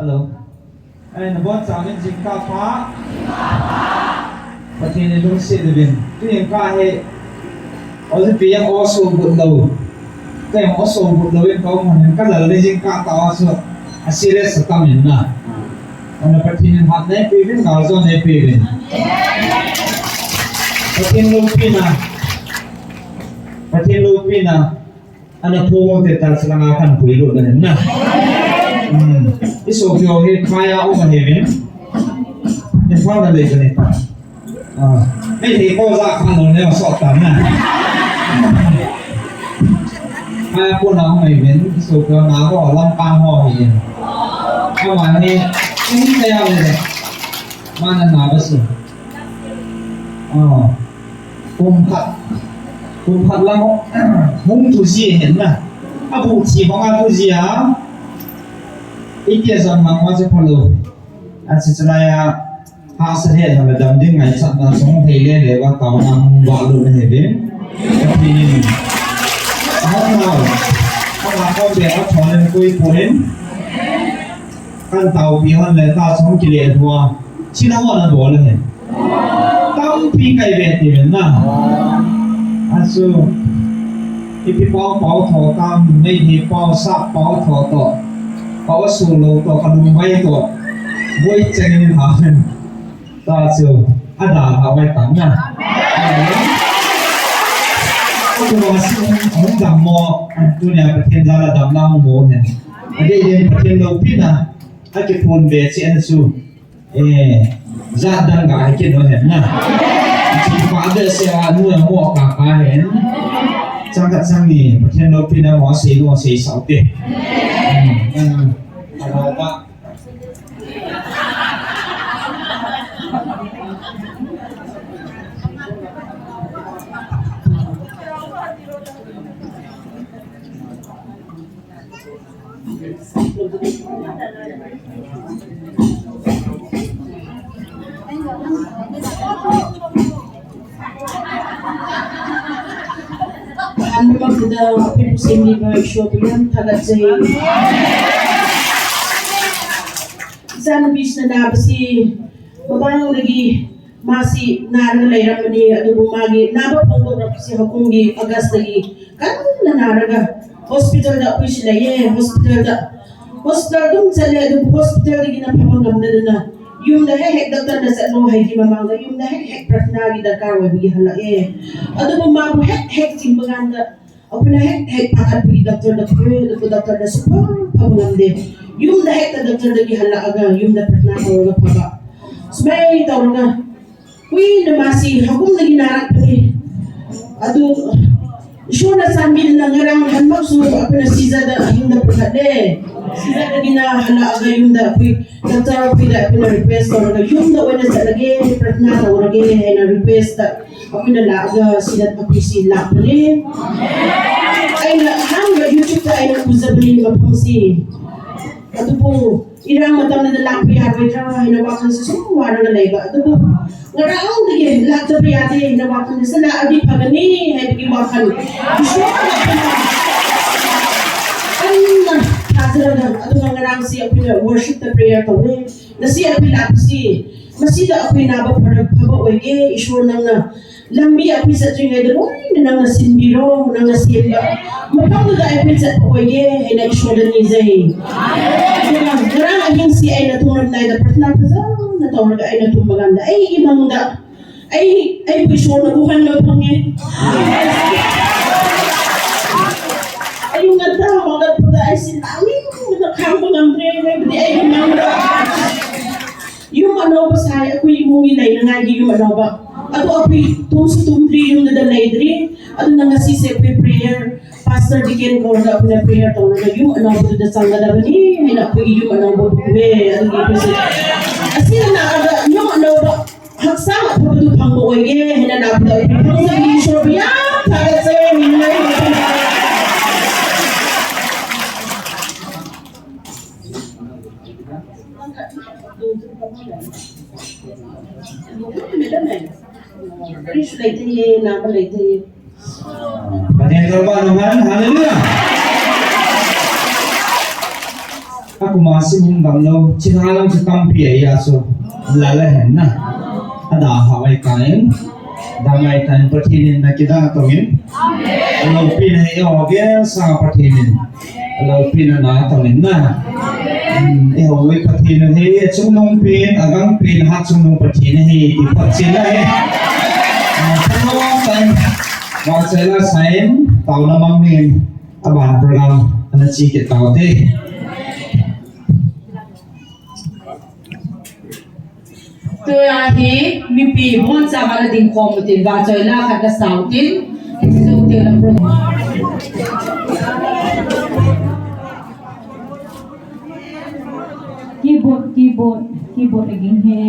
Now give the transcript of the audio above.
Hello. Ay nabot sa amin jingka pa. Pathen nung silibin. Ito yung kahe. O sa piyang oso budlaw. Ito yung oso budlawin ko manin kalala na jingka tawa so asires sa tamin na. O na Pathen yung hat na ipibin, kalso na ipibin. Pathen lupi na anak po mo tetal sa langakan kuilo na na. Iso kyo he kaya o mahibin. Yung pala na ganito. Hindi ko sa kanon na sotan na. Kaya po na ako mahibin. Iso kyo na ako alam pang ho hiyin. Kawan he hindi kaya ulit. Mana nabas yun. Chomkhat lang ko. Hong tuzi hen na. Abu chi baka tuzi ha. Ikiasan mangwa sa palo. At sisalaya hasahet na damding ngay sat na song hele lewa tao nang walo na hebe. Tapi ako be at chonen koi poin. Kan tao pihan le ta song kilah thua. Sinawa na bola he. Tampi kai beti na. Aso ipi pao tho tam nei hi pao sa pao tho to. Pao solo to kanum mai to. Boy chengin haen. Ta so ada hawai tam na. Aku masih orang damo dunia Pathen jala dam na mo ne. Ade yen Pathen lupi na ake phone be chi an su za dan ga ke no he na. Chi pa de se a nu mo ka hen. Changkat sang ni Pathen lupi na mo se sao te. Ada pa Ano magda pinusini ba show yan Thanglensei sana bis na nabasi babang lagi masih naraga layram ni adu bumagi naba pongo si hakungi agas lagi kan na naraga hospital da push laye hospital dum sale adu hospital lagi na pamangam na yung na hek doktor na sa no hay di mamanga yung na hek pratna gi da karwa bi hala adu bumago hek timbaganda ako na hek pakat bi doktor da ko doktor da super pamangam de yung na hek doktor da gi hala aga yung na pratna ko ga paba smay tawna Uy, namasi, hakum lagi narak ni. Aduh, show na sambil nangarang hanmak so ako na siza da yung da pagkade. Siza da gina hala aga yung da apoy doktor apoy da ako na request or yung da wala sa lagi pratna or lagi na request da ako na laga sila apoy sila puli. Ay na hanga YouTube ta ay na uzabli mapangsi. Aduh po, irang matang na dalang piyarway trawa hinawakan sa sumuwara na layba. Aduh po, ngaraang lagi lahat sa piyate hinawakan na sana adi pagani ay bigiwakan. Gusto ka na pala. Ay na, hazara na, aduh nga ngarang siya pina worship the prayer tawe. Na siya pinapsi. Masida ako'y naba para pabawage, isyo nang na lambi ako'y sa tuwing ay daloy na nang nasinbiro, nang nasimba. Mapang na ako'y sa pabawage, ay na-isyo na nizay. Garang aging si ay natunod na ay dapat napasa, natawag ay natumbaganda. Ay imang da, ay isyo na bukan na pangin. Ay yung ganda, mga ganda ay sinangin, nakakambang ang breve, ay imang da. Yung ano ba saya ako yung ngilay na nga yung ano ba ato ako tumsutundri yung nadalay diri ato na nga sisi ako prayer pastor dikin ko na ako na prayer to na yung ano ba da sang na ni ay na ako yung ano ba buwe ang gipis asina na aga yung ano ba haksama pa ba pang buwe hinanap daw ipang sa issue ya para sa minay Pathen korban naman, haleluya. kuma sim dam lo Chinkholam chu tampi ya so lala hen na ada hawai kain damai tan Pathen na kidang tongin lo pin he oge sa Pathen lo pin na tongin na e hoi Pathen he chungnong pin agang pin hat chungnong Pathen he ti pathin na he thalo tan wa chela sain tau na mang nin aban program ana chi ke tau te tôi hi mi pi mon sa mala ding khom tin va choi la khat ka sau tin so te la pro keyboard again he